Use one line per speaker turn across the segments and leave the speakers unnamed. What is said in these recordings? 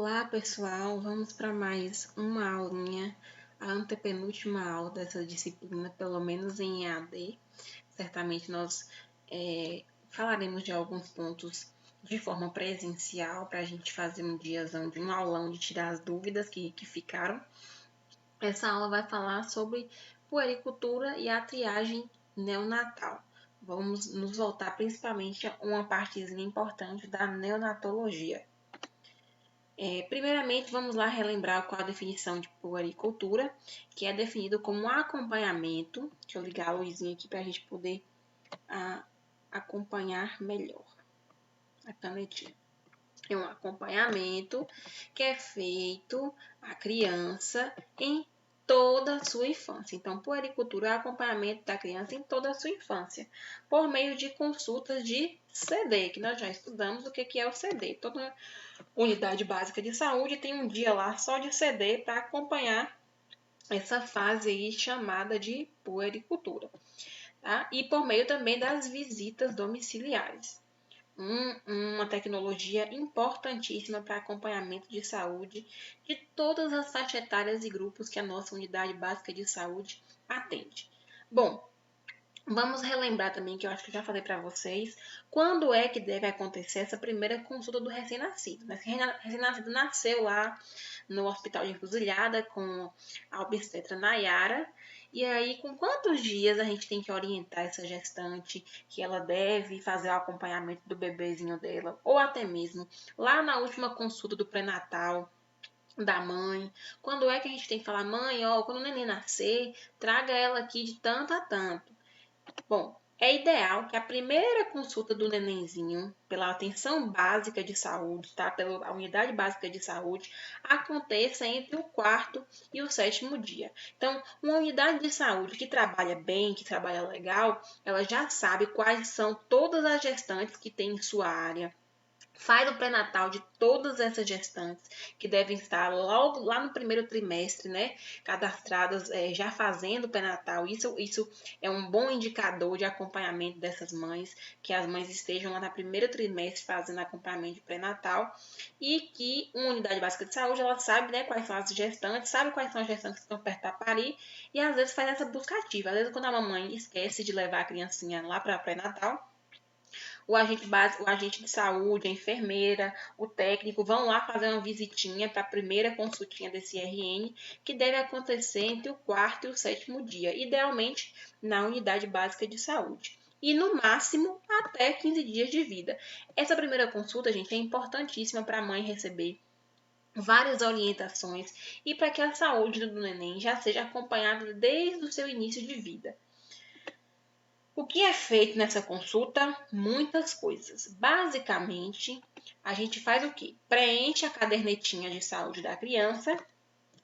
Olá, pessoal! Vamos para mais uma aulinha, a antepenúltima aula dessa disciplina, pelo menos em EAD. Certamente nós falaremos de alguns pontos de forma presencial para a gente fazer um diazão de um aulão de tirar as dúvidas que ficaram. Essa aula vai falar sobre puericultura e a triagem neonatal. Vamos nos voltar principalmente a uma partezinha importante da neonatologia. Primeiramente, vamos lá relembrar qual a definição de puericultura, que é definido como um acompanhamento. Deixa eu ligar a luzinha aqui para a gente poder acompanhar melhor a canetinha. É um acompanhamento que é feito à criança em toda a sua infância. Então, puericultura é o acompanhamento da criança em toda a sua infância, por meio de consultas de CD, que nós já estudamos o que é o CD. Toda unidade básica de saúde tem um dia lá só de CD para acompanhar essa fase aí chamada de puericultura. Tá? E por meio também das visitas domiciliares. Uma tecnologia importantíssima para acompanhamento de saúde de todas as faixas etárias e grupos que a nossa unidade básica de saúde atende. Bom, vamos relembrar também, que eu acho que eu já falei para vocês, quando é que deve acontecer essa primeira consulta do recém-nascido. O recém-nascido nasceu lá no Hospital de Encruzilhada com a obstetra Nayara. E aí, com quantos dias a gente tem que orientar essa gestante que ela deve fazer o acompanhamento do bebezinho dela? Ou até mesmo lá na última consulta do pré-natal da mãe. Quando é que a gente tem que falar, mãe, quando o neném nascer, traga ela aqui de tanto a tanto. Bom, é ideal que a primeira consulta do nenenzinho, pela atenção básica de saúde, tá? Pela unidade básica de saúde, aconteça entre o quarto e o 7º dia. Então, uma unidade de saúde que trabalha bem, que trabalha legal, ela já sabe quais são todas as gestantes que tem em sua área. Faz o pré-natal de todas essas gestantes que devem estar logo lá no primeiro trimestre, né? Cadastradas já fazendo o pré-natal. Isso é um bom indicador de acompanhamento dessas mães, que as mães estejam lá no primeiro trimestre fazendo acompanhamento de pré-natal e que uma unidade básica de saúde, ela sabe, né, quais são as gestantes, sabe quais são as gestantes que estão perto para parir e às vezes faz essa busca ativa. Às vezes quando a mamãe esquece de levar a criancinha lá para pré-natal, o agente básico, o agente de saúde, a enfermeira, o técnico vão lá fazer uma visitinha para a primeira consultinha desse RN, que deve acontecer entre o quarto e o 7º dia, idealmente na unidade básica de saúde. E no máximo até 15 dias de vida. Essa primeira consulta, gente, é importantíssima para a mãe receber várias orientações e para que a saúde do neném já seja acompanhada desde o seu início de vida. O que é feito nessa consulta? Muitas coisas. Basicamente, a gente faz o quê? Preenche a cadernetinha de saúde da criança,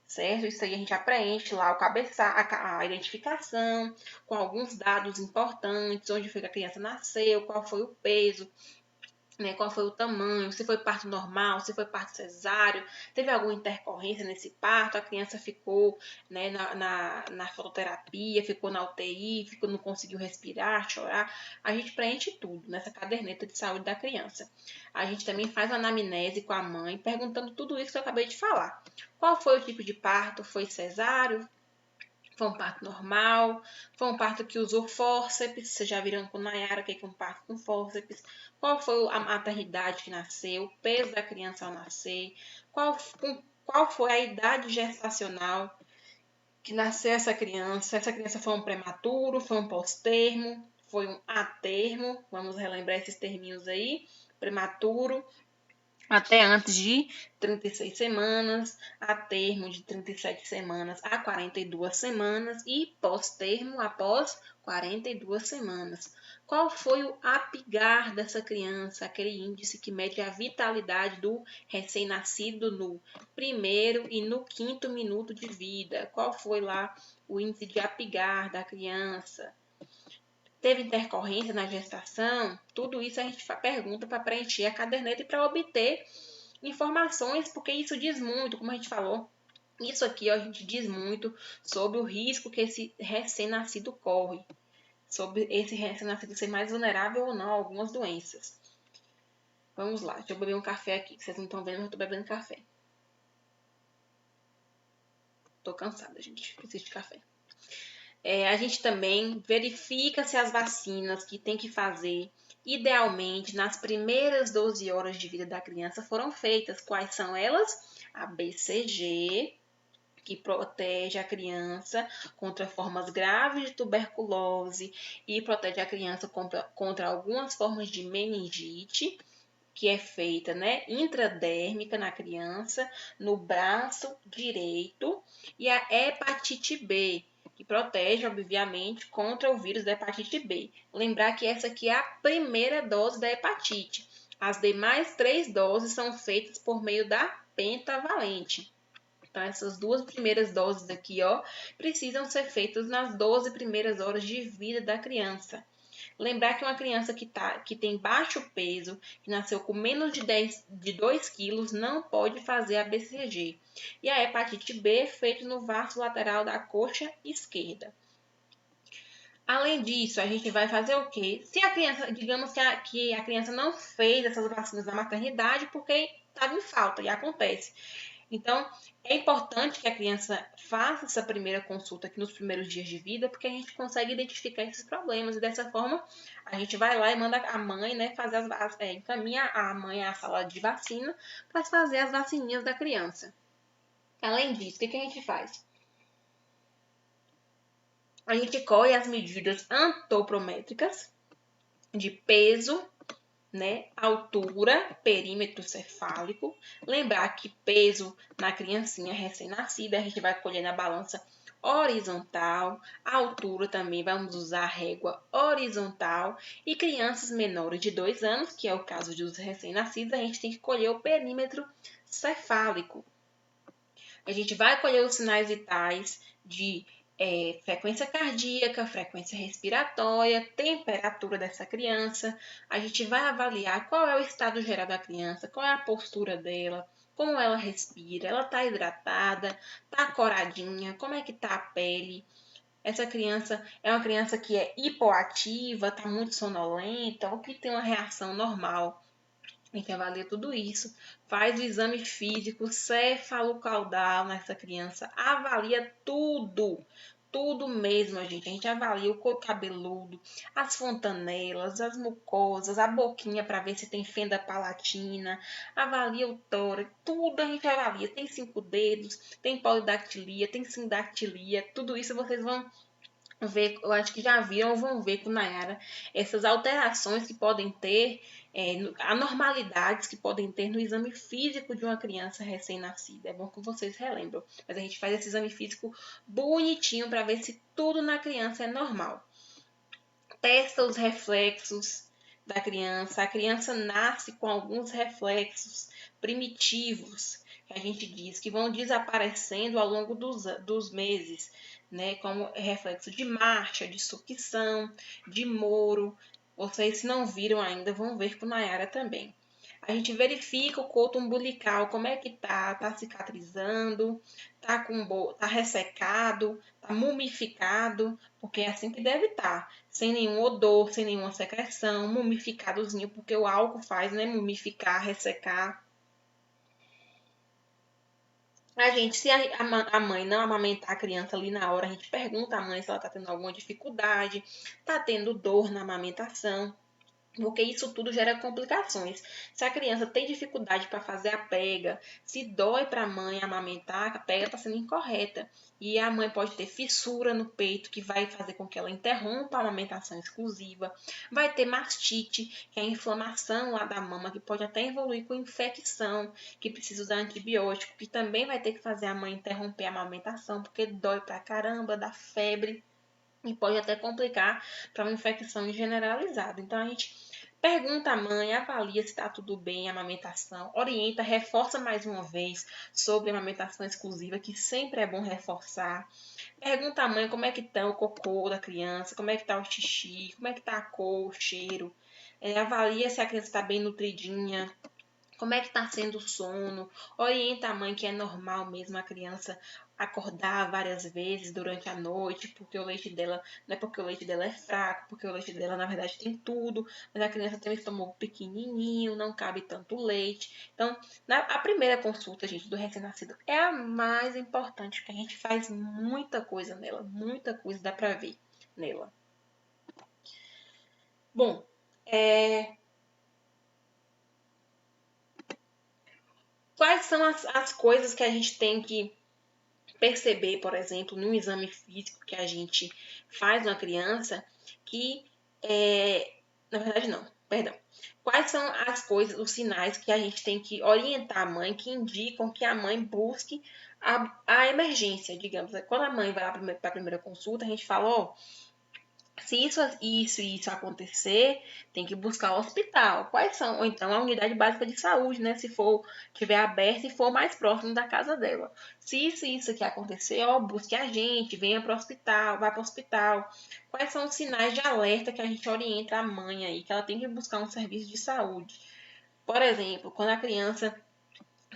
certo? Isso aí a gente já preenche lá a identificação, com alguns dados importantes, onde foi que a criança nasceu, qual foi o peso, né, qual foi o tamanho, se foi parto normal, se foi parto cesáreo, teve alguma intercorrência nesse parto, a criança ficou, né, na fototerapia, ficou na UTI, não conseguiu respirar, chorar. A gente preenche tudo nessa caderneta de saúde da criança. A gente também faz uma anamnese com a mãe, perguntando tudo isso que eu acabei de falar. Qual foi o tipo de parto? Foi cesáreo? Foi um parto normal? Foi um parto que usou fórceps? Vocês já viram com Nayara o que é um parto com fórceps? Qual foi a maternidade que nasceu? O peso da criança ao nascer? Qual foi a idade gestacional que nasceu essa criança? Essa criança foi um prematuro? Foi um pós-termo? Foi um atermo? Vamos relembrar esses terminhos aí. Prematuro, até antes de 36 semanas, a termo de 37 semanas a 42 semanas e pós-termo após 42 semanas. Qual foi o APGAR dessa criança, aquele índice que mede a vitalidade do recém-nascido no primeiro e no 5º minuto de vida? Qual foi lá o índice de APGAR da criança? Teve intercorrência na gestação? Tudo isso a gente pergunta para preencher a caderneta e para obter informações, porque isso diz muito, como a gente falou. Isso aqui a gente diz muito sobre o risco que esse recém-nascido corre, sobre esse recém-nascido ser mais vulnerável ou não a algumas doenças. Vamos lá, deixa eu beber um café aqui, que vocês não estão vendo, mas eu estou bebendo café. Tô cansada, gente. Preciso de café. A gente também verifica se as vacinas que tem que fazer, idealmente, nas primeiras 12 horas de vida da criança foram feitas. Quais são elas? A BCG, que protege a criança contra formas graves de tuberculose e protege a criança contra algumas formas de meningite, que é feita, né, intradérmica na criança, no braço direito, e a hepatite B, que protege, obviamente, contra o vírus da hepatite B. Lembrar que essa aqui é a primeira dose da hepatite. As demais 3 doses são feitas por meio da pentavalente. Então, essas 2 primeiras doses aqui, ó, precisam ser feitas nas 12 primeiras horas de vida da criança. Lembrar que uma criança que tem baixo peso, que nasceu com menos de 2 quilos, não pode fazer a BCG. E a hepatite B é feita no vaso lateral da coxa esquerda. Além disso, a gente vai fazer o quê? Se a criança, digamos que a criança não fez essas vacinas na maternidade porque estava em falta, e acontece. Então, é importante que a criança faça essa primeira consulta aqui nos primeiros dias de vida, porque a gente consegue identificar esses problemas. E dessa forma, a gente vai lá e manda a mãe, né, encaminha a mãe à sala de vacina para fazer as vacininhas da criança. Além disso, o que a gente faz? A gente colhe as medidas antropométricas de peso, né, altura, perímetro cefálico. Lembrar que peso na criancinha recém-nascida a gente vai colher na balança horizontal, a altura também vamos usar a régua horizontal, e crianças menores de 2 anos, que é o caso dos recém-nascidos, a gente tem que colher o perímetro cefálico. A gente vai colher os sinais vitais de frequência cardíaca, frequência respiratória, temperatura dessa criança. A gente vai avaliar qual é o estado geral da criança, qual é a postura dela, como ela respira, ela está hidratada, está coradinha, como é que está a pele. Essa criança é uma criança que é hipoativa, está muito sonolenta, ou que tem uma reação normal. A gente avalia tudo isso, faz o exame físico cefalocaudal nessa criança, avalia tudo mesmo, gente. A gente avalia o couro cabeludo, as fontanelas, as mucosas, a boquinha para ver se tem fenda palatina, avalia o tórax, tudo a gente avalia. Tem 5 dedos, tem polidactilia, tem sindactilia, tudo isso vocês vão ver, eu acho que já viram ou vão ver com Nayara essas alterações que podem ter, anormalidades que podem ter no exame físico de uma criança recém-nascida. É bom que vocês relembram, mas a gente faz esse exame físico bonitinho para ver se tudo na criança é normal. Testa os reflexos da criança. A criança nasce com alguns reflexos primitivos, que a gente diz, que vão desaparecendo ao longo dos meses, né? Como reflexo de marcha, de sucção, de moro. Vocês, se não viram ainda, vão ver com Nayara também. A gente verifica o coto umbilical, como é que tá cicatrizando, tá ressecado, tá mumificado, porque é assim que deve estar, sem nenhum odor, sem nenhuma secreção, mumificadozinho, porque o álcool faz, né, mumificar, ressecar. A gente, se a mãe não amamentar a criança ali na hora, a gente pergunta à mãe se ela tá tendo alguma dificuldade, tá tendo dor na amamentação, porque isso tudo gera complicações. Se a criança tem dificuldade para fazer a pega, se dói para a mãe amamentar, a pega está sendo incorreta. E a mãe pode ter fissura no peito, que vai fazer com que ela interrompa a amamentação exclusiva. Vai ter mastite, que é a inflamação lá da mama, que pode até evoluir com infecção, que precisa usar antibiótico, que também vai ter que fazer a mãe interromper a amamentação, porque dói pra caramba, dá febre. E pode até complicar para uma infecção generalizada. Então, a gente pergunta à mãe, avalia se está tudo bem a amamentação, orienta, reforça mais uma vez sobre a amamentação exclusiva, que sempre é bom reforçar. Pergunta à mãe como é que está o cocô da criança, como é que está o xixi, como é que está a cor, o cheiro. Avalia se a criança está bem nutridinha, como é que está sendo o sono, orienta a mãe que é normal mesmo a criança acordar várias vezes durante a noite, porque o leite dela, não é porque o leite dela é fraco, porque o leite dela na verdade tem tudo, mas a criança tem um estômago pequenininho, não cabe tanto leite. Então, a primeira consulta, gente, do recém-nascido é a mais importante, porque a gente faz muita coisa nela, muita coisa dá pra ver nela. Bom, quais são as coisas que a gente tem que perceber, por exemplo, num exame físico que a gente faz na criança, que na verdade não, perdão. Quais são as coisas, os sinais que a gente tem que orientar a mãe, que indicam que a mãe busque a emergência, digamos. Quando a mãe vai lá para a primeira consulta, a gente fala, ó, se isso acontecer, tem que buscar o hospital. Quais são? Ou então a unidade básica de saúde, né? Se for tiver aberta e for mais próximo da casa dela. Se isso aqui acontecer, ó, busque a gente, venha para o hospital, vá para o hospital. Quais são os sinais de alerta que a gente orienta a mãe aí, que ela tem que buscar um serviço de saúde? Por exemplo, quando a criança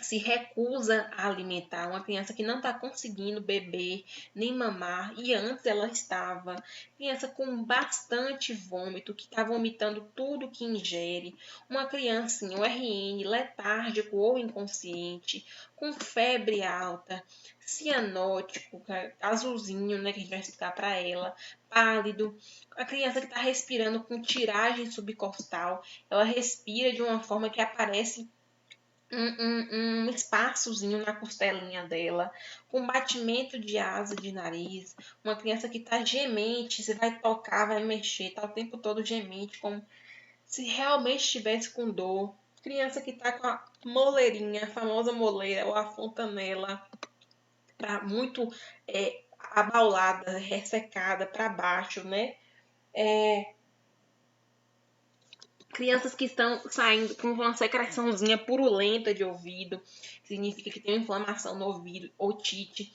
se recusa a alimentar, uma criança que não está conseguindo beber nem mamar, e antes ela estava, criança com bastante vômito, que está vomitando tudo que ingere, uma criança em RN, letárgico ou inconsciente, com febre alta, cianótico, azulzinho, né, que a gente vai explicar para ela, pálido, a criança que está respirando com tiragem subcostal, ela respira de uma forma que aparece um espaçozinho na costelinha dela, com batimento de asa de nariz, uma criança que está gemente, você vai tocar, vai mexer, tá o tempo todo gemente, como se realmente estivesse com dor. Criança que está com a moleirinha, a famosa moleira ou a fontanela, muito abaulada, ressecada para baixo, né? Crianças que estão saindo com uma secreçãozinha purulenta de ouvido, significa que tem uma inflamação no ouvido, otite,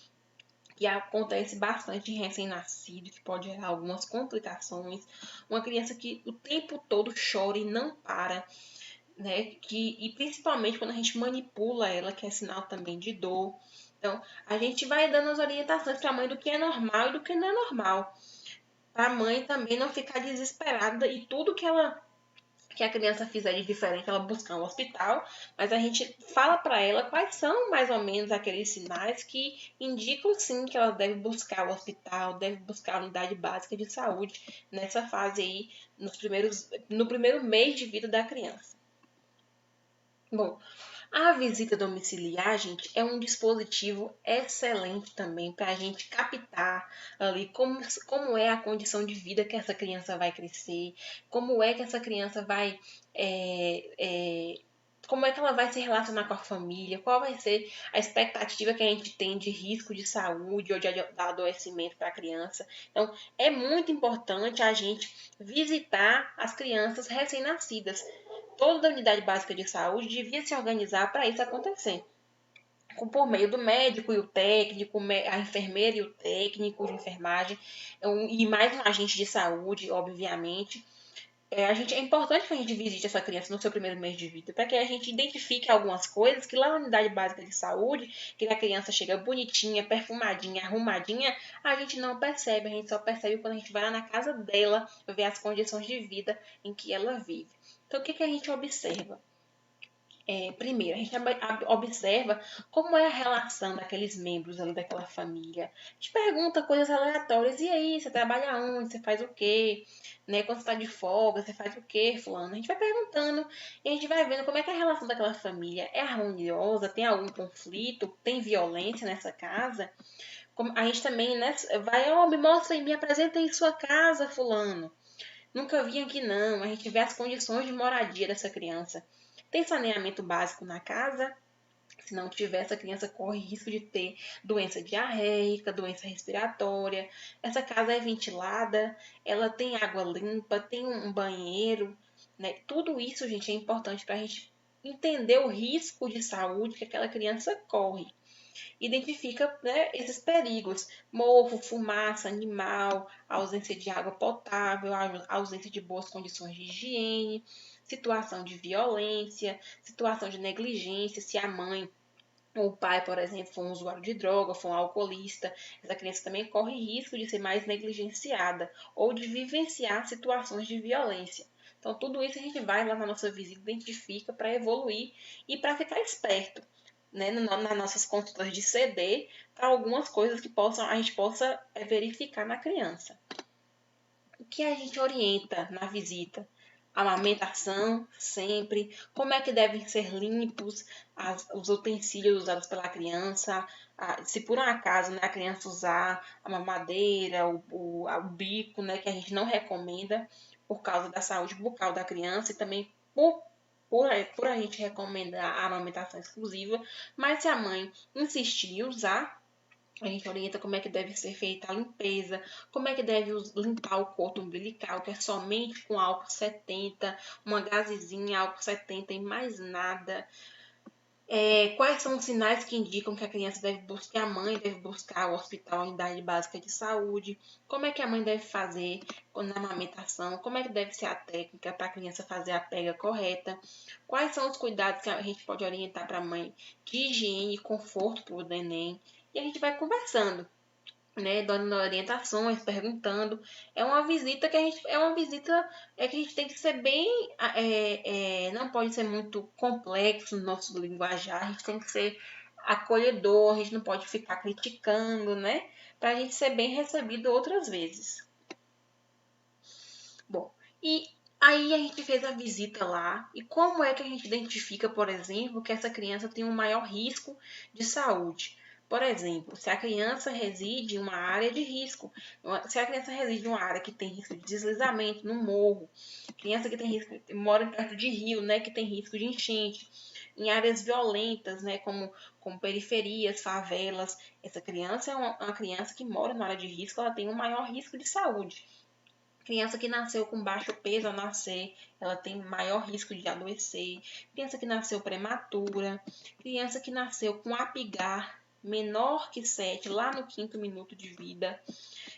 que acontece bastante em recém-nascido, que pode gerar algumas complicações. Uma criança que o tempo todo chora e não para, né? E principalmente quando a gente manipula ela, que é sinal também de dor. Então, a gente vai dando as orientações para a mãe do que é normal e do que não é normal. Para a mãe também não ficar desesperada e tudo que a criança fizer de diferente, ela buscar um hospital, mas a gente fala para ela quais são mais ou menos aqueles sinais que indicam sim que ela deve buscar o hospital, deve buscar a unidade básica de saúde nessa fase aí, no primeiro mês de vida da criança. Bom, a visita domiciliar, gente, é um dispositivo excelente também para a gente captar ali como é a condição de vida que essa criança vai crescer, como é que essa criança vai. Como é que ela vai se relacionar com a família, qual vai ser a expectativa que a gente tem de risco de saúde ou de adoecimento para a criança. Então, é muito importante a gente visitar as crianças recém-nascidas. Toda a unidade básica de saúde devia se organizar para isso acontecer. Por meio do médico e o técnico, a enfermeira e o técnico de enfermagem, e mais um agente de saúde, obviamente. É importante que a gente visite essa criança no seu primeiro mês de vida, para que a gente identifique algumas coisas que lá na unidade básica de saúde, que a criança chega bonitinha, perfumadinha, arrumadinha, a gente não percebe, a gente só percebe quando a gente vai lá na casa dela, ver as condições de vida em que ela vive. Então, o que a gente observa? Primeiro, a gente observa como é a relação daqueles membros ali daquela família. A gente pergunta coisas aleatórias. E aí, você trabalha onde? Você faz o quê? Né? Quando você está de folga, você faz o quê, fulano? A gente vai perguntando e a gente vai vendo como é que é a relação daquela família. É harmoniosa? Tem algum conflito? Tem violência nessa casa? A gente também, né, vai, me mostra e me apresenta em sua casa, fulano. Nunca vi aqui não. A gente vê as condições de moradia dessa criança. Tem saneamento básico na casa? Se não tiver, essa criança corre risco de ter doença diarreica, doença respiratória. Essa casa é ventilada, ela tem água limpa, tem um banheiro, né? Tudo isso, gente, é importante para a gente entender o risco de saúde que aquela criança corre. Identifica, né, esses perigos: mofo, fumaça, animal, ausência de água potável, ausência de boas condições de higiene, situação de violência, situação de negligência, se a mãe ou o pai, por exemplo, for um usuário de droga, for um alcoolista, essa criança também corre risco de ser mais negligenciada ou de vivenciar situações de violência. Então, tudo isso a gente vai lá na nossa visita, identifica para evoluir e para ficar esperto, né, nas nossas consultas de CD, para algumas coisas que a gente possa verificar na criança. O que a gente orienta na visita? A amamentação, sempre. Como é que devem ser limpos os utensílios usados pela criança. Se por um acaso, né, a criança usar a mamadeira, o bico, né, que a gente não recomenda por causa da saúde bucal da criança e também por a gente recomendar a amamentação exclusiva. Mas se a mãe insistir em usar, a gente orienta como é que deve ser feita a limpeza, como é que deve limpar o corpo umbilical, que é somente com álcool 70, uma gazezinha, álcool 70 e mais nada. Quais são os sinais que indicam que a criança deve buscar, a mãe deve buscar o hospital, a unidade básica de saúde, como é que a mãe deve fazer na amamentação, como é que deve ser a técnica para a criança fazer a pega correta, quais são os cuidados que a gente pode orientar para a mãe de higiene e conforto para o neném, e a gente vai conversando, né, dando orientações, perguntando. É uma visita que a gente tem que ser bem, não pode ser muito complexo no nosso linguajar, a gente tem que ser acolhedor, a gente não pode ficar criticando, né, para a gente ser bem recebido outras vezes. Bom, e aí a gente fez a visita lá, e como é que a gente identifica, por exemplo, que essa criança tem um maior risco de saúde? Por exemplo, se a criança reside em uma área de risco, se a criança reside em uma área que tem risco de deslizamento no morro, criança que tem risco, mora perto de rio, né, que tem risco de enchente, em áreas violentas, né, como periferias, favelas, essa criança é uma criança que mora na área de risco, ela tem um maior risco de saúde. Criança que nasceu com baixo peso ao nascer, ela tem maior risco de adoecer. Criança que nasceu prematura. Criança que nasceu com apigar menor que 7, lá no 5º minuto de vida.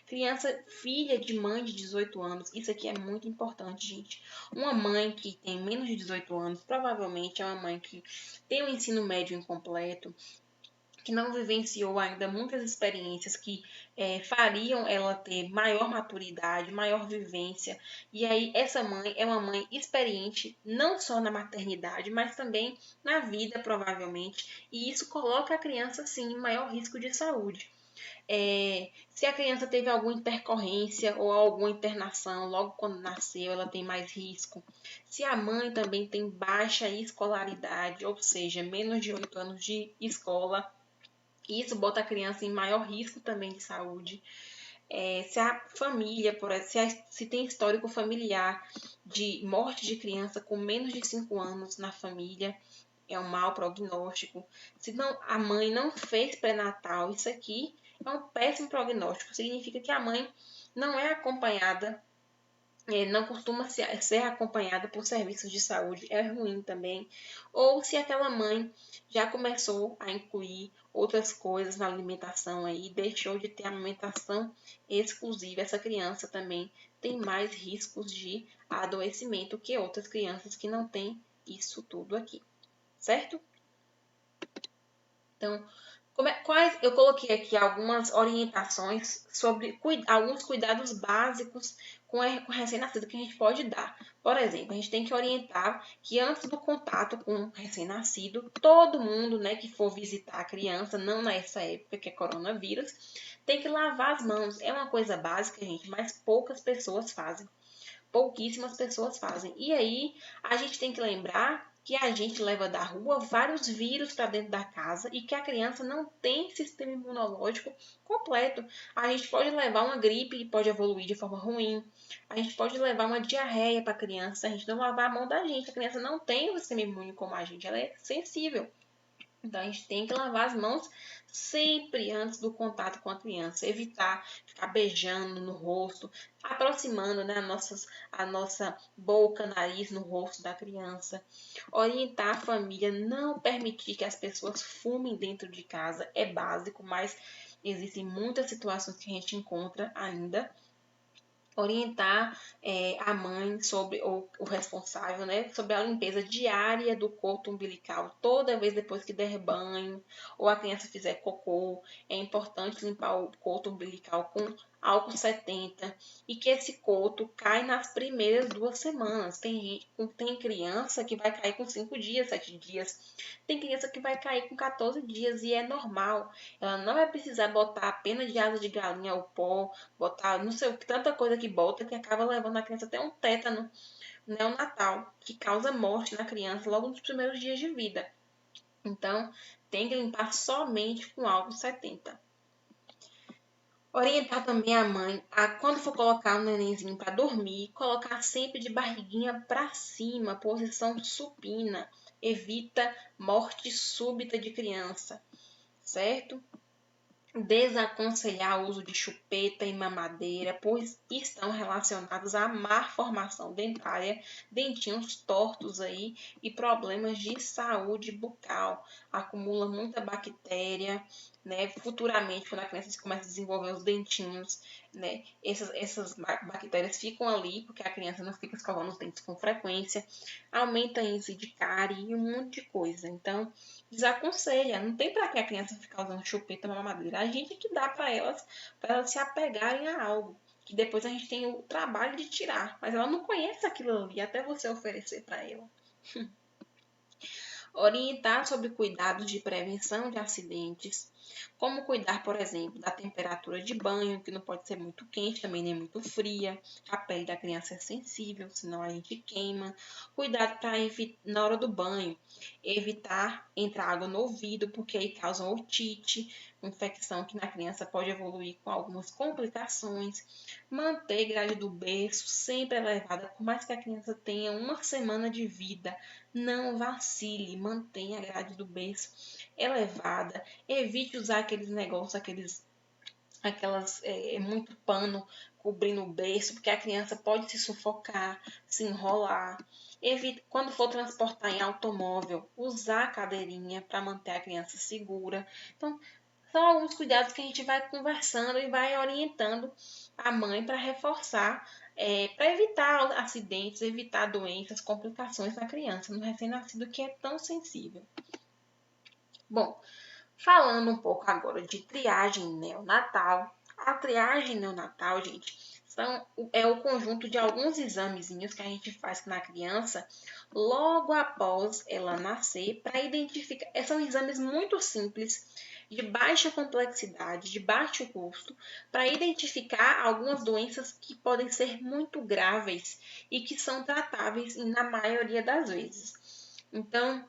Criança filha de mãe de 18 anos. Isso aqui é muito importante, gente. Uma mãe que tem menos de 18 anos, provavelmente é uma mãe que tem o ensino médio incompleto, que não vivenciou ainda muitas experiências que fariam ela ter maior maturidade, maior vivência. E aí essa mãe é uma mãe experiente não só na maternidade, mas também na vida, provavelmente. E isso coloca a criança, sim, em maior risco de saúde. Se a criança teve alguma intercorrência ou alguma internação logo quando nasceu, ela tem mais risco. Se a mãe também tem baixa escolaridade, ou seja, menos de 8 anos de escola, isso bota a criança em maior risco também de saúde. Se a família, por exemplo, se tem histórico familiar de morte de criança com menos de 5 anos na família, é um mau prognóstico. Se não, a mãe não fez pré-natal, isso aqui é um péssimo prognóstico. Significa que a mãe não é acompanhada, não costuma ser acompanhada por serviços de saúde, é ruim também. Ou se aquela mãe já começou a incluir outras coisas na alimentação aí, deixou de ter alimentação exclusiva, essa criança também tem mais riscos de adoecimento que outras crianças que não têm isso tudo aqui, certo? Então, eu coloquei aqui algumas orientações sobre alguns cuidados básicos com recém-nascido que a gente pode dar. Por exemplo, a gente tem que orientar que antes do contato com o recém-nascido, todo mundo, né, que for visitar a criança, não nessa época que é coronavírus, tem que lavar as mãos. É uma coisa básica, gente, mas poucas pessoas fazem. Pouquíssimas pessoas fazem. E aí, a gente tem que lembrar que a gente leva da rua vários vírus para dentro da casa e que a criança não tem sistema imunológico completo. A gente pode levar uma gripe e pode evoluir de forma ruim. A gente pode levar uma diarreia para a criança, a gente não lavar a mão da gente. A criança não tem o sistema imune como a gente, ela é sensível. Então, a gente tem que lavar as mãos sempre antes do contato com a criança. Evitar ficar beijando no rosto, aproximando, né, a nossa boca, nariz no rosto da criança. Orientar a família, não permitir que as pessoas fumem dentro de casa. É básico, mas existem muitas situações que a gente encontra ainda. Orientar a mãe sobre o responsável, né, sobre a limpeza diária do cordão umbilical, toda vez depois que der banho ou a criança fizer cocô, é importante limpar o cordão umbilical com álcool 70 e que esse coto cai nas primeiras 2 semanas. Tem criança que vai cair com 5 dias, 7 dias. Tem criança que vai cair com 14 dias e é normal. Ela não vai precisar botar apenas de asa de galinha ou pó, botar não sei o que, tanta coisa que bota que acaba levando a criança até um tétano neonatal, que causa morte na criança logo nos primeiros dias de vida. Então, tem que limpar somente com álcool 70. Orientar também a mãe a, quando for colocar o nenenzinho para dormir, colocar sempre de barriguinha para cima, posição supina. Evita morte súbita de criança, certo? Desaconselhar o uso de chupeta e mamadeira, pois estão relacionados à má formação dentária, dentinhos tortos aí e problemas de saúde bucal. Acumula muita bactéria, né? Futuramente, quando a criança começa a desenvolver os dentinhos, né? Essas bactérias ficam ali, porque a criança não fica escovando os dentes com frequência, aumenta índice de cárie e um monte de coisa. Então, desaconselha. Não tem para que a criança ficar usando chupeta, mamadeira. A gente que dá para elas se apegarem a algo. Que depois a gente tem o trabalho de tirar. Mas ela não conhece aquilo ali até você oferecer para ela. Orientar sobre cuidados de prevenção de acidentes. Como cuidar, por exemplo, da temperatura de banho, que não pode ser muito quente, também nem muito fria. A pele da criança é sensível, senão a gente queima. Cuidado para na hora do banho, evitar entrar água no ouvido, porque aí causa otite, infecção que na criança pode evoluir com algumas complicações. Manter grade do berço sempre elevada, por mais que a criança tenha 1 semana de vida. Não vacile, mantenha a grade do berço elevada, evite usar aqueles negócios, muito pano cobrindo o berço, porque a criança pode se sufocar, se enrolar. Evite, quando for transportar em automóvel, usar a cadeirinha para manter a criança segura. Então, são alguns cuidados que a gente vai conversando e vai orientando a mãe para reforçar, para evitar acidentes, evitar doenças, complicações na criança, no recém-nascido que é tão sensível. Bom, falando um pouco agora de triagem neonatal. A triagem neonatal, gente, é o conjunto de alguns examezinhos que a gente faz na criança logo após ela nascer para identificar. São exames muito simples, de baixa complexidade, de baixo custo, para identificar algumas doenças que podem ser muito graves e que são tratáveis na maioria das vezes. Então,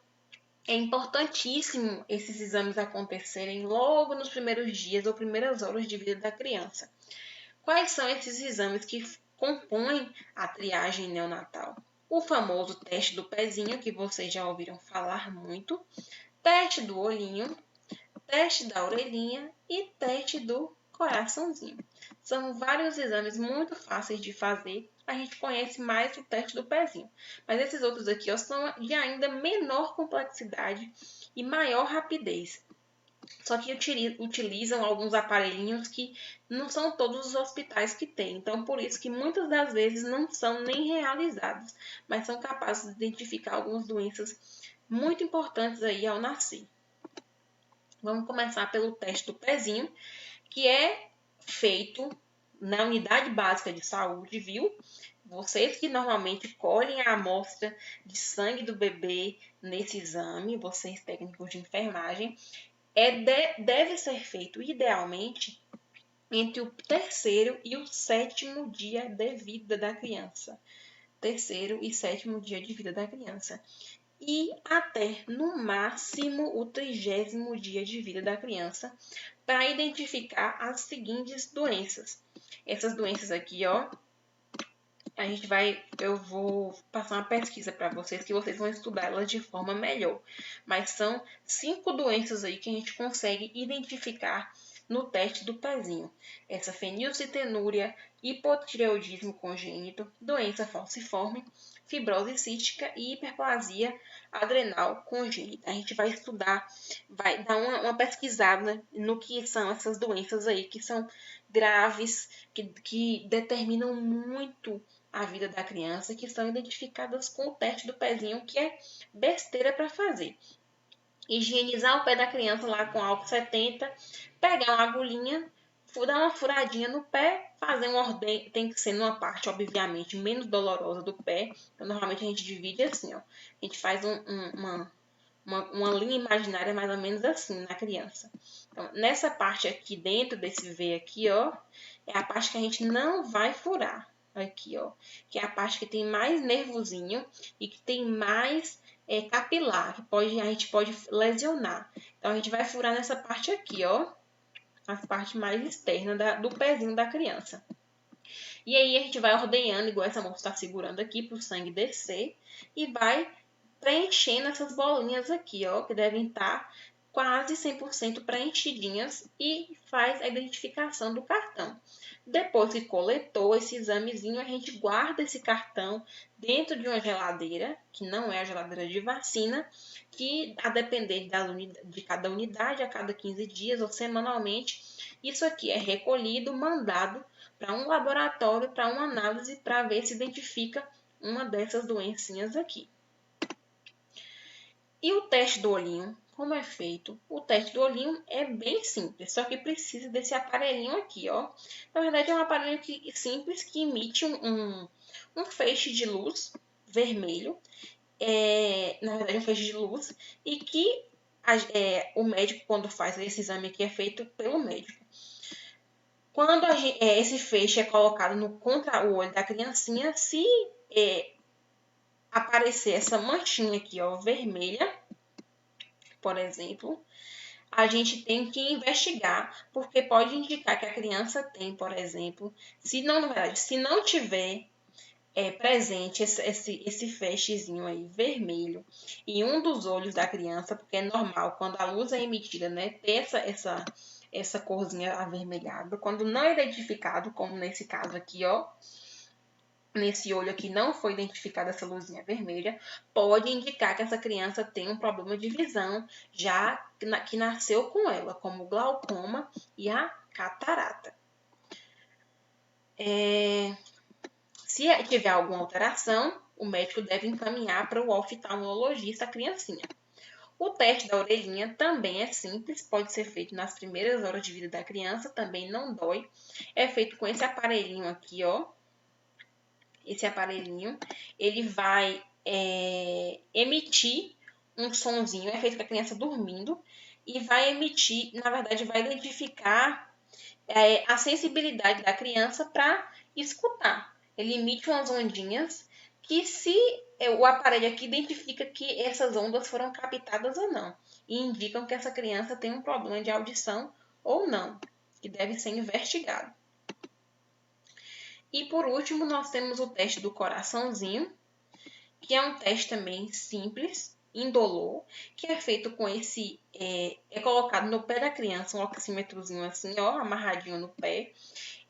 é importantíssimo esses exames acontecerem logo nos primeiros dias ou primeiras horas de vida da criança. Quais são esses exames que compõem a triagem neonatal? O famoso teste do pezinho, que vocês já ouviram falar muito, teste do olhinho, teste da orelhinha e teste do coraçãozinho. São vários exames muito fáceis de fazer. A gente conhece mais o teste do pezinho. Mas esses outros aqui são de ainda menor complexidade e maior rapidez. Só que utilizam alguns aparelhinhos que não são todos os hospitais que têm. Então, por isso que muitas das vezes não são nem realizados, mas são capazes de identificar algumas doenças muito importantes aí ao nascer. Vamos começar pelo teste do pezinho, que é feito na unidade básica de saúde, viu? Vocês que normalmente colhem a amostra de sangue do bebê nesse exame, vocês técnicos de enfermagem, deve ser feito idealmente entre o 3º e o 7º dia de vida da criança. 3º e 7º dia de vida da criança. E até, no máximo, o 30º dia de vida da criança, para identificar as seguintes doenças. Essas doenças aqui, ó, eu vou passar uma pesquisa para vocês, que vocês vão estudar elas de forma melhor. Mas são 5 doenças aí que a gente consegue identificar no teste do pezinho. Essa fenilcetonúria, hipotireoidismo congênito, doença falciforme, fibrose cística e hiperplasia adrenal congênita. A gente vai estudar, vai dar uma pesquisada no que são essas doenças aí, que são graves, que determinam muito a vida da criança, que são identificadas com o teste do pezinho, que é besteira para fazer. Higienizar o pé da criança lá com álcool 70, pegar uma agulhinha, dar uma furadinha no pé, fazer um ordenho, tem que ser numa parte, obviamente, menos dolorosa do pé. Então, normalmente a gente divide assim, ó. A gente faz uma linha imaginária mais ou menos assim na criança. Então, nessa parte aqui, dentro desse V aqui, ó, é a parte que a gente não vai furar. Aqui, ó, que é a parte que tem mais nervozinho e que tem mais capilar, que a gente pode lesionar. Então, a gente vai furar nessa parte aqui, ó, as partes mais externas do pezinho da criança. E aí, a gente vai ordenhando, igual essa moça está segurando aqui, para o sangue descer, e vai preenchendo essas bolinhas aqui, ó, que devem estar quase 100% preenchidinhas, e faz a identificação do cartão. Depois que coletou esse examezinho, a gente guarda esse cartão dentro de uma geladeira, que não é a geladeira de vacina, que a depender de cada unidade, a cada 15 dias ou semanalmente, isso aqui é recolhido, mandado para um laboratório, para uma análise, para ver se identifica uma dessas doencinhas aqui. E o teste do olhinho, como é feito? O teste do olhinho é bem simples, só que precisa desse aparelhinho aqui, ó. Na verdade, é um aparelho simples que emite um feixe de luz vermelho. Na verdade, um feixe de luz. E que o médico, quando faz esse exame aqui, é feito pelo médico. Quando esse feixe é colocado contra o olho da criancinha, se aparecer essa manchinha aqui, ó, vermelha, por exemplo, a gente tem que investigar, porque pode indicar que a criança tem, por exemplo, se não tiver presente esse feixezinho aí vermelho em um dos olhos da criança, porque é normal, quando a luz é emitida, né, ter essa corzinha avermelhada. Quando não é identificado, como nesse caso aqui, ó, nesse olho aqui não foi identificada essa luzinha vermelha, pode indicar que essa criança tem um problema de visão, já que nasceu com ela, como o glaucoma e a catarata. Se tiver alguma alteração, o médico deve encaminhar para o oftalmologista a criancinha. O teste da orelhinha também é simples, pode ser feito nas primeiras horas de vida da criança, também não dói. É feito com esse aparelhinho aqui, ó. Esse aparelhinho, ele vai emitir um sonzinho, é feito com a criança dormindo, e vai emitir, na verdade, vai identificar a sensibilidade da criança para escutar. Ele emite umas ondinhas que, se o aparelho aqui identifica que essas ondas foram captadas ou não, e indicam que essa criança tem um problema de audição ou não, que deve ser investigado. E por último, nós temos o teste do coraçãozinho, que é um teste também simples, indolor, que é feito com é colocado no pé da criança um oxímetrozinho assim, ó, amarradinho no pé.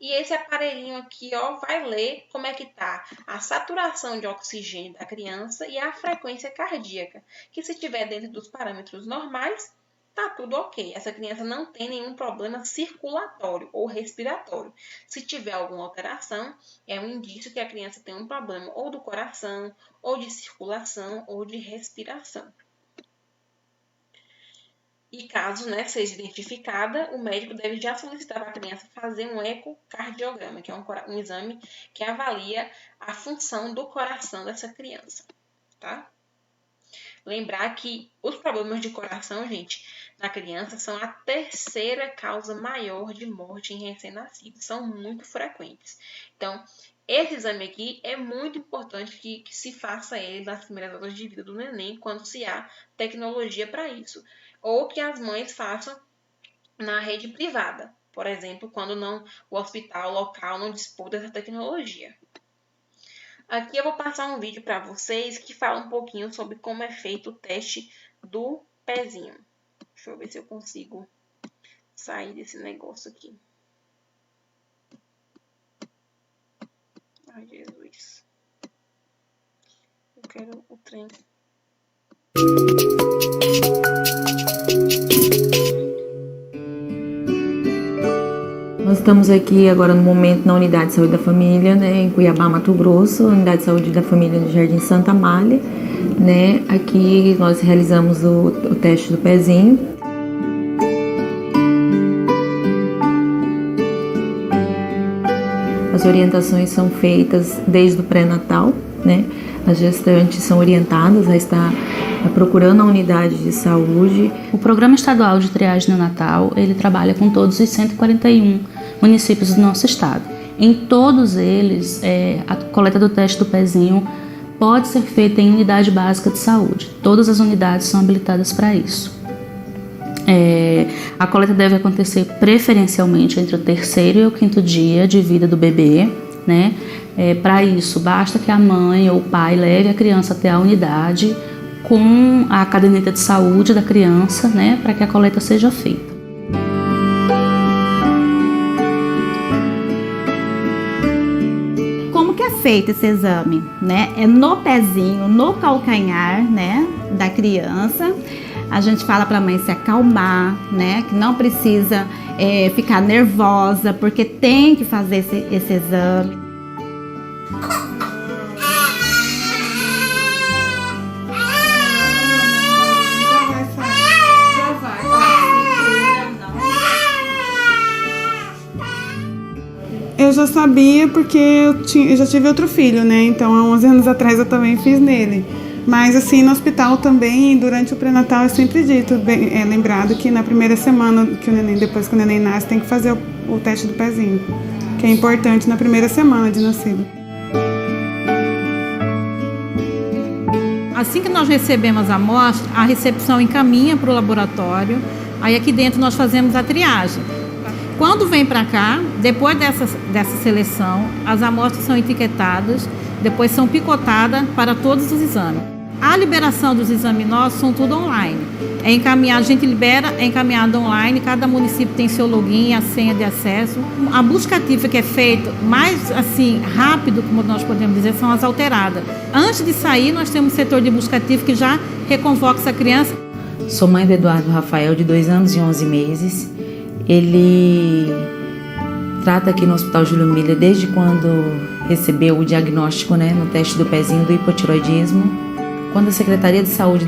E esse aparelhinho aqui, ó, vai ler como é que tá a saturação de oxigênio da criança e a frequência cardíaca, que se estiver dentro dos parâmetros normais, tá tudo ok. Essa criança não tem nenhum problema circulatório ou respiratório. Se tiver alguma alteração, é um indício que a criança tem um problema ou do coração, ou de circulação, ou de respiração. E caso, né, seja identificada, o médico deve já solicitar para a criança fazer um ecocardiograma, que é um exame que avalia a função do coração dessa criança, tá? Lembrar que os problemas de coração, gente, na criança são a terceira causa maior de morte em recém-nascidos. São muito frequentes. Então, esse exame aqui é muito importante que se faça ele nas primeiras horas de vida do neném, quando se há tecnologia para isso. Ou que as mães façam na rede privada, por exemplo, quando o hospital local não dispor dessa tecnologia. Aqui eu vou passar um vídeo para vocês que fala um pouquinho sobre como é feito o teste do pezinho. Deixa eu ver se eu consigo sair desse negócio aqui. Ai, Jesus. Eu quero o trem.
Nós estamos aqui agora no momento na Unidade de Saúde da Família, né, em Cuiabá, Mato Grosso, Unidade de Saúde da Família no Jardim Santa Amália, né. Aqui nós realizamos o teste do pezinho. As orientações são feitas desde o pré-natal, né. As gestantes são orientadas a estar procurando a unidade de saúde.
O Programa Estadual de Triagem Neonatal, ele trabalha com todos os 141 municípios do nosso estado. Em todos eles, a coleta do teste do pezinho pode ser feita em unidade básica de saúde. Todas as unidades são habilitadas para isso. A coleta deve acontecer preferencialmente entre o 3º e o 5º dia de vida do bebê, né? Para isso, basta que a mãe ou o pai leve a criança até a unidade com a caderneta de saúde da criança, né, para que a coleta seja feita.
Como que é feito esse exame, né? É no pezinho, no calcanhar, né, da criança. A gente fala para a mãe se acalmar, né, que não precisa ficar nervosa, porque tem que fazer esse exame.
Eu já sabia porque eu já tive outro filho, né? Então, há 11 anos atrás eu também fiz nele. Mas, assim, no hospital também, durante o pré-natal, é sempre dito, lembrado que na primeira semana que o neném, depois que o neném nasce, tem que fazer o teste do pezinho, que é importante na primeira semana de nascido.
Assim que nós recebemos a amostra, a recepção encaminha para o laboratório, aí aqui dentro nós fazemos a triagem. Quando vem para cá, depois dessa seleção, as amostras são etiquetadas, depois são picotadas para todos os exames. A liberação dos exames nossos são tudo online. É encaminhado, a gente libera, é encaminhado online, cada município tem seu login, a senha de acesso. A busca ativa que é feita mais assim, rápido, como nós podemos dizer, são as alteradas. Antes de sair, nós temos um setor de busca ativa que já reconvoca essa criança.
Sou mãe do Eduardo Rafael, de 2 anos e 11 meses. Ele trata aqui no Hospital Júlio Miller desde quando recebeu o diagnóstico, né, no teste do pezinho do hipotiroidismo. Quando a Secretaria de Saúde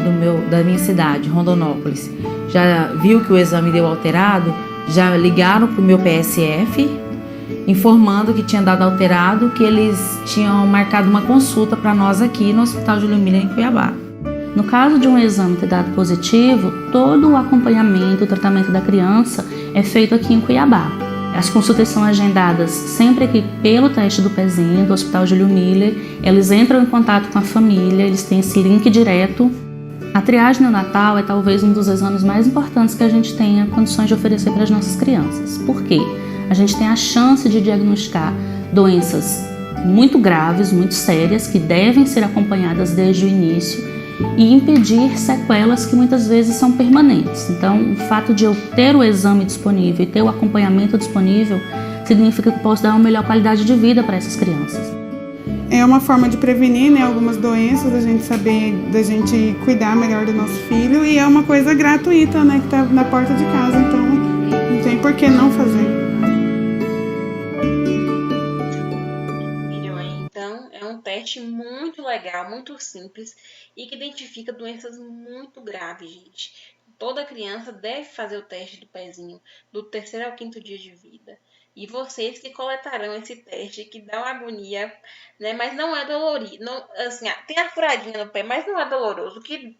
da minha cidade, Rondonópolis, já viu que o exame deu alterado, já ligaram para o meu PSF, informando que tinha dado alterado, que eles tinham marcado uma consulta para nós aqui no Hospital Júlio Miller, em Cuiabá.
No caso de um exame ter dado positivo, todo o acompanhamento, o tratamento da criança é feito aqui em Cuiabá. As consultas são agendadas sempre aqui pelo teste do pezinho do Hospital Júlio Miller. Eles entram em contato com a família, eles têm esse link direto. A triagem neonatal é talvez um dos exames mais importantes que a gente tenha condições de oferecer para as nossas crianças. Por quê? A gente tem a chance de diagnosticar doenças muito graves, muito sérias, que devem ser acompanhadas desde o início e impedir sequelas que muitas vezes são permanentes. Então, o fato de eu ter o exame disponível e ter o acompanhamento disponível significa que eu posso dar uma melhor qualidade de vida para essas crianças.
É uma forma de prevenir, né, algumas doenças, da gente saber, da gente cuidar melhor do nosso filho, e é uma coisa gratuita, né, que está na porta de casa, então não tem por que não fazer.
Então, é um teste muito legal, muito simples e que identifica doenças muito graves, gente. Toda criança deve fazer o teste do pezinho do 3º ao 5º dia de vida. E vocês que coletarão esse teste, que dá uma agonia, né? Mas não é dolorido. Não, assim, tem a furadinha no pé, mas não é doloroso. Que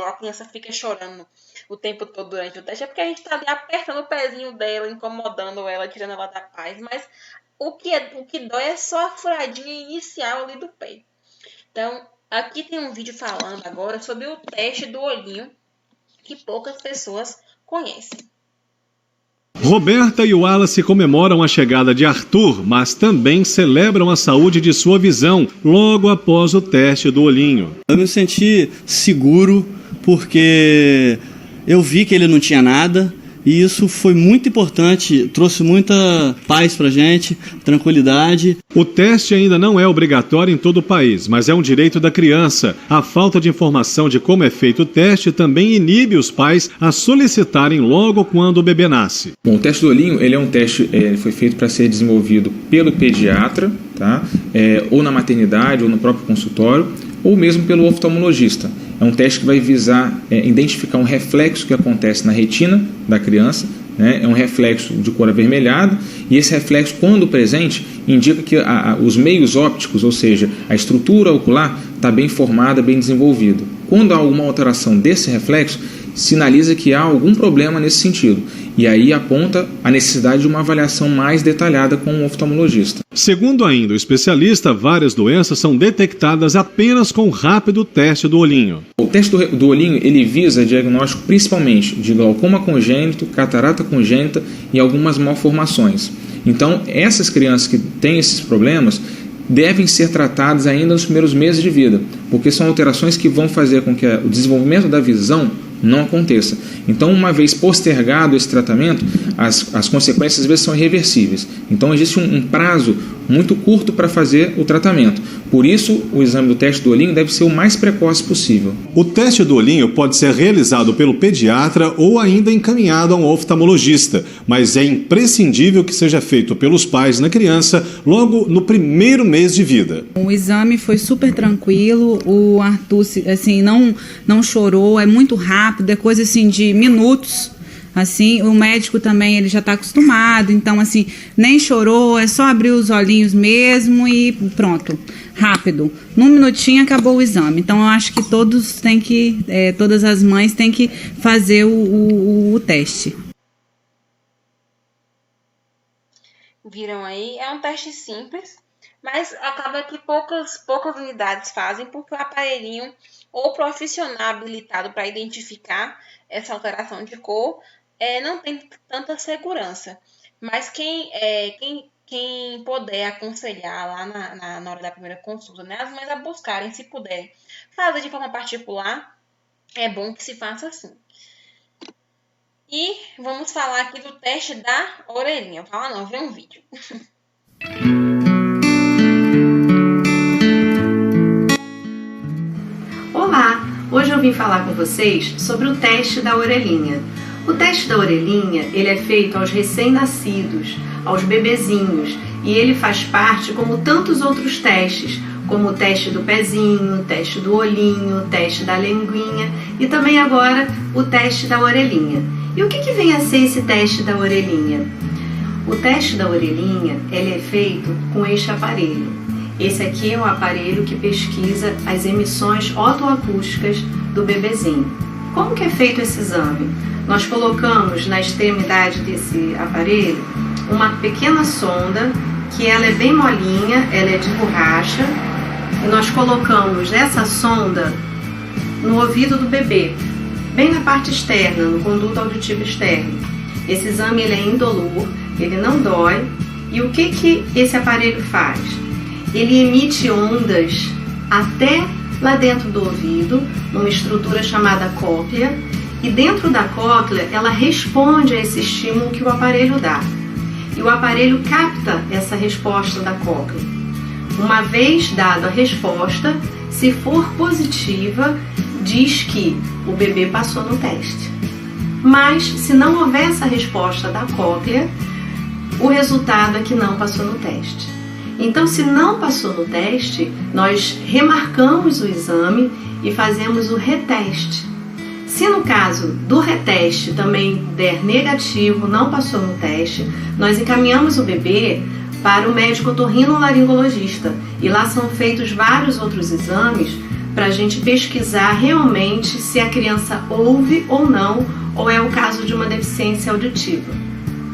a criança fica chorando o tempo todo durante o teste é porque a gente está ali apertando o pezinho dela, incomodando ela, tirando ela da paz. Mas o que dói é só a furadinha inicial ali do pé. Então, aqui tem um vídeo falando agora sobre o teste do olhinho, que poucas pessoas conhecem.
Roberta e o Wallace comemoram a chegada de Arthur, mas também celebram a saúde de sua visão logo após o teste do olhinho.
Eu me senti seguro porque eu vi que ele não tinha nada. E isso foi muito importante, trouxe muita paz pra gente, tranquilidade.
O teste ainda não é obrigatório em todo o país, mas é um direito da criança. A falta de informação de como é feito o teste também inibe os pais a solicitarem logo quando o bebê nasce.
Bom, o teste do olhinho, ele é um teste, foi feito para ser desenvolvido pelo pediatra, tá? Ou na maternidade, ou no próprio consultório, ou mesmo pelo oftalmologista. É um teste que vai visar identificar um reflexo que acontece na retina da criança, né? É um reflexo de cor avermelhada, e esse reflexo, quando presente, indica que os meios ópticos, ou seja, a estrutura ocular, está bem formada, bem desenvolvida. Quando há alguma alteração desse reflexo, sinaliza que há algum problema nesse sentido, e aí aponta a necessidade de uma avaliação mais detalhada com um oftalmologista.
Segundo ainda o especialista, várias doenças são detectadas apenas com um rápido teste do olhinho.
O teste do olhinho, ele visa diagnóstico principalmente de glaucoma congênito, catarata congênita e algumas malformações. Então, essas crianças que têm esses problemas devem ser tratadas ainda nos primeiros meses de vida, porque são alterações que vão fazer com que o desenvolvimento da visão não aconteça. Então, uma vez postergado esse tratamento, as consequências às vezes são irreversíveis. Então, existe um prazo muito curto para fazer o tratamento. Por isso, o exame do teste do olhinho deve ser o mais precoce possível.
O teste do olhinho pode ser realizado pelo pediatra ou ainda encaminhado a um oftalmologista, mas é imprescindível que seja feito pelos pais na criança logo no primeiro mês de vida.
O exame foi super tranquilo, o Arthur assim, não chorou, é muito rápido, é coisa assim de minutos. Assim, o médico também, ele já está acostumado, então assim, nem chorou, é só abrir os olhinhos mesmo e pronto, rápido. Num minutinho acabou o exame. Então eu acho que todas as mães têm que fazer o teste.
Viram aí? É um teste simples, mas acaba que poucas unidades fazem, porque o aparelhinho ou profissional habilitado para identificar essa alteração de cor não tem tanta segurança. Mas quem puder aconselhar lá na hora da primeira consulta, né, as mães a buscarem, se puderem fazer de forma particular, é bom que se faça assim. E vamos falar aqui do teste da orelhinha. Fala não, vê um vídeo.
Olá! Hoje eu vim falar com vocês sobre o teste da orelhinha. O teste da orelhinha, ele é feito aos recém-nascidos, aos bebezinhos, e ele faz parte como tantos outros testes, como o teste do pezinho, o teste do olhinho, o teste da linguinha e também agora o teste da orelhinha. E o que vem a ser esse teste da orelhinha? O teste da orelhinha, ele é feito com este aparelho. Esse aqui é o aparelho que pesquisa as emissões otoacústicas do bebezinho. Como que é feito esse exame? Nós colocamos na extremidade desse aparelho uma pequena sonda, que ela é bem molinha, ela é de borracha, e nós colocamos essa sonda no ouvido do bebê, bem na parte externa, no conduto auditivo externo. Esse exame ele é indolor, ele não dói, e o que esse aparelho faz? Ele emite ondas até lá dentro do ouvido, numa estrutura chamada cóclea, e dentro da cóclea ela responde a esse estímulo que o aparelho dá. E o aparelho capta essa resposta da cóclea. Uma vez dada a resposta, se for positiva, diz que o bebê passou no teste. Mas se não houver essa resposta da cóclea, o resultado é que não passou no teste. Então, se não passou no teste, nós remarcamos o exame e fazemos o reteste. Se no caso do reteste também der negativo, não passou no teste, nós encaminhamos o bebê para o médico otorrinolaringologista. E lá são feitos vários outros exames para a gente pesquisar realmente se a criança ouve ou não, ou é o caso de uma deficiência auditiva.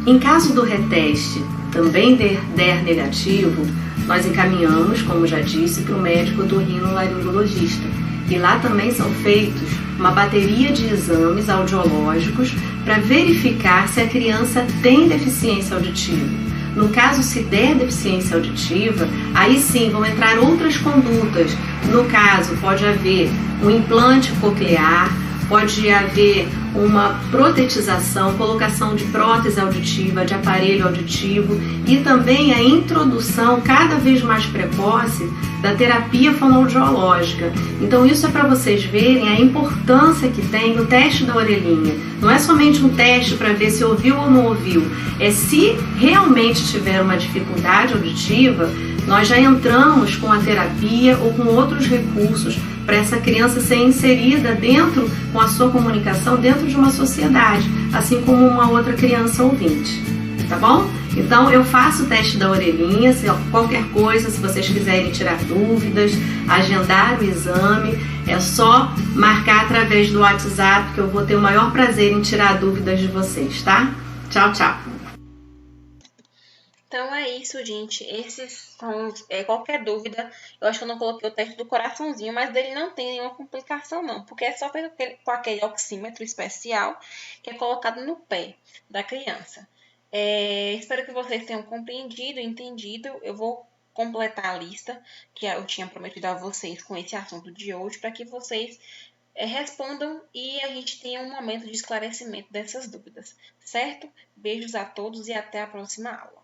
Em caso do reteste também der negativo, nós encaminhamos, como já disse, para o médico otorrinolaringologista. E lá também são feitos uma bateria de exames audiológicos para verificar se a criança tem deficiência auditiva. No caso, se der deficiência auditiva, aí sim vão entrar outras condutas. No caso, pode haver um implante coclear, pode haver uma protetização, colocação de prótese auditiva, de aparelho auditivo e também a introdução cada vez mais precoce da terapia fonoaudiológica. Então isso é para vocês verem a importância que tem o teste da orelhinha. Não é somente um teste para ver se ouviu ou não ouviu, é se realmente tiver uma dificuldade auditiva, nós já entramos com a terapia ou com outros recursos para essa criança ser inserida dentro, com a sua comunicação, dentro de uma sociedade, assim como uma outra criança ouvinte, tá bom? Então eu faço o teste da orelhinha, se qualquer coisa, se vocês quiserem tirar dúvidas, agendar o exame, é só marcar através do WhatsApp que eu vou ter o maior prazer em tirar dúvidas de vocês, tá? Tchau, tchau!
Então é isso, gente. Esses são qualquer dúvida. Eu acho que eu não coloquei o teste do coraçãozinho, mas dele não tem nenhuma complicação, não. Porque é só feito com aquele oxímetro especial que é colocado no pé da criança. Espero que vocês tenham compreendido, entendido. Eu vou completar a lista que eu tinha prometido a vocês com esse assunto de hoje, para que vocês respondam e a gente tenha um momento de esclarecimento dessas dúvidas, certo? Beijos a todos e até a próxima aula.